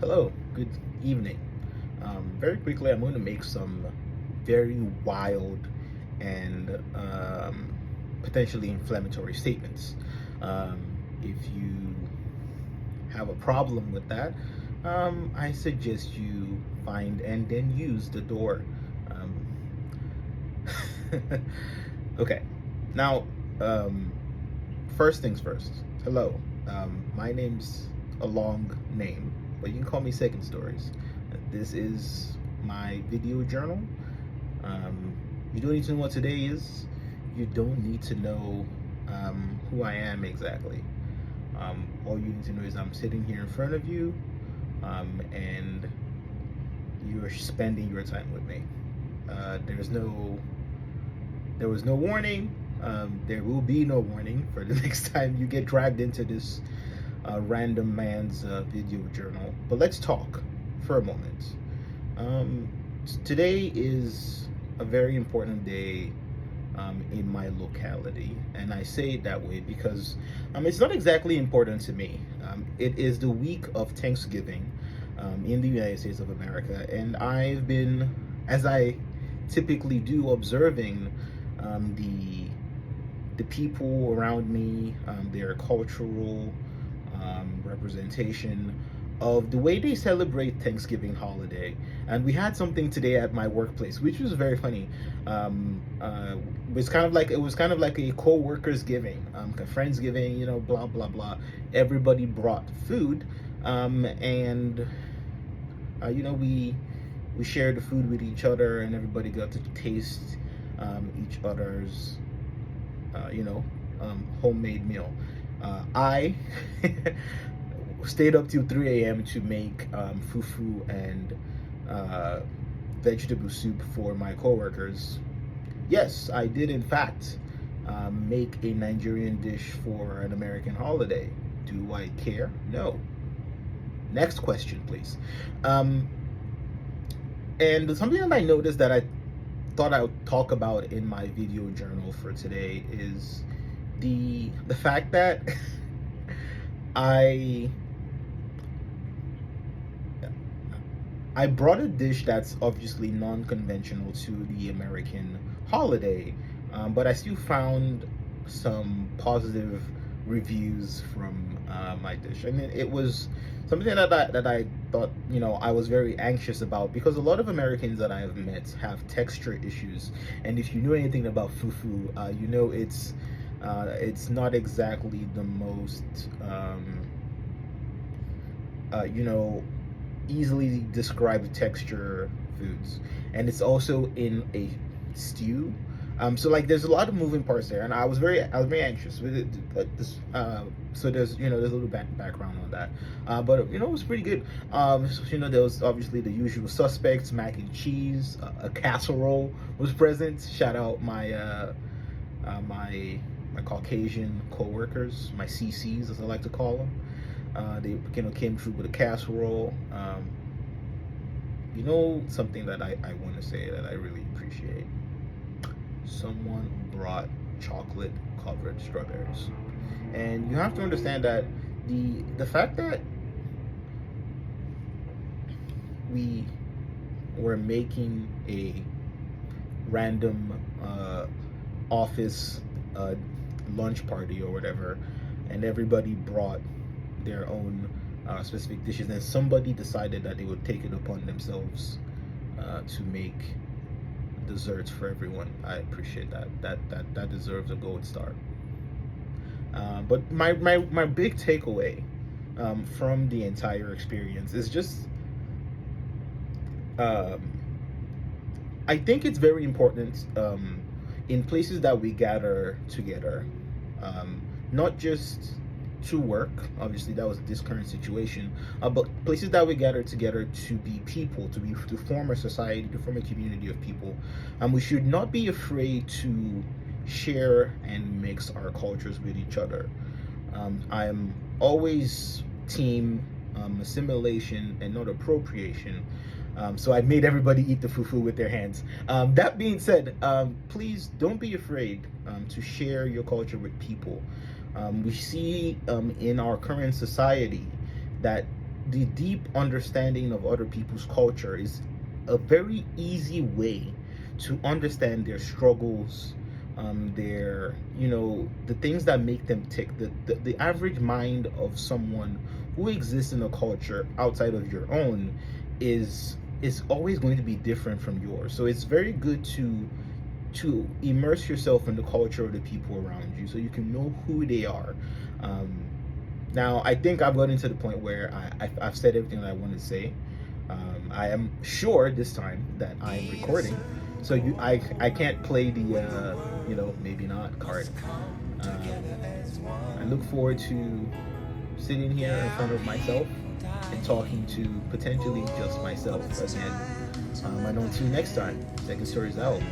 Hello, good evening. Very quickly, I'm going to make some very wild and potentially inflammatory statements. If you have a problem with that, I suggest you find and then use the door. Okay, now, um, first things first. Hello, my name's a long name, but you can call me Second Stories. This is my video journal. You don't need to know what today is. You don't need to know who I am exactly. All you need to know is I'm sitting here in front of you, and you're spending your time with me. There's no There was no warning. There will be no warning for the next time you get dragged into this random man's video journal. But let's talk for a moment. Today is a very important day in my locality, and I say it that way because it's not exactly important to me. It is the week of Thanksgiving in the United States of America, and I've been, as I typically do, observing the people around me, their cultural representation of the way they celebrate Thanksgiving holiday. And we had something today at my workplace, which was very funny. It was kind of like a co-workers giving, a friendsgiving, blah blah blah. Everybody brought food, and we shared the food with each other, and everybody got to taste each other's homemade meal. I stayed up till 3 a.m. to make fufu and vegetable soup for my coworkers. Yes, I did in fact make a Nigerian dish for an American holiday. Do I care? No. Next question, please. And something that I noticed that I thought I would talk about in my video journal for today is the fact that I brought a dish that's obviously non-conventional to the American holiday, but I still found some positive reviews from my dish, and it was something that I thought I was very anxious about, because a lot of Americans that I have met have texture issues, and if you know anything about fufu, it's not exactly the most easily described texture foods, and it's also in a stew. So like there's a lot of moving parts there, and I was very anxious with it. But this, so there's there's a little background on that, but it was pretty good. There was obviously the usual suspects: mac and cheese, a casserole was present. Shout out my Caucasian co-workers, my CCs as I like to call them. They came through with a casserole. Something that I want to say that I really appreciate. Someone brought chocolate covered strawberries, and you have to understand that the fact that we were making a random office lunch party or whatever, and everybody brought their own specific dishes, and somebody decided that they would take it upon themselves to make desserts for everyone. I appreciate that. That deserves a gold star. But my big takeaway from the entire experience is just I think it's very important in places that we gather together, not just to work. Obviously, that was this current situation, but places that we gather together to be people, to form a society, to form a community of people. We should not be afraid to share and mix our cultures with each other. I am always team assimilation and not appropriation. So I made everybody eat the fufu with their hands. That being said, please don't be afraid to share your culture with people. We see in our current society that the deep understanding of other people's culture is a very easy way to understand their struggles, their, the things that make them tick. The average mind of someone who exists in a culture outside of your own is always going to be different from yours. So it's very good to immerse yourself in the culture of the people around you so you can know who they are. Now, I think I've gotten to the point where I've said everything that I want to say. I am sure this time that I'm recording, so I can't play the maybe not card. I look forward to sitting here in front of myself and talking to potentially just myself again. And until next time, Second Stories out.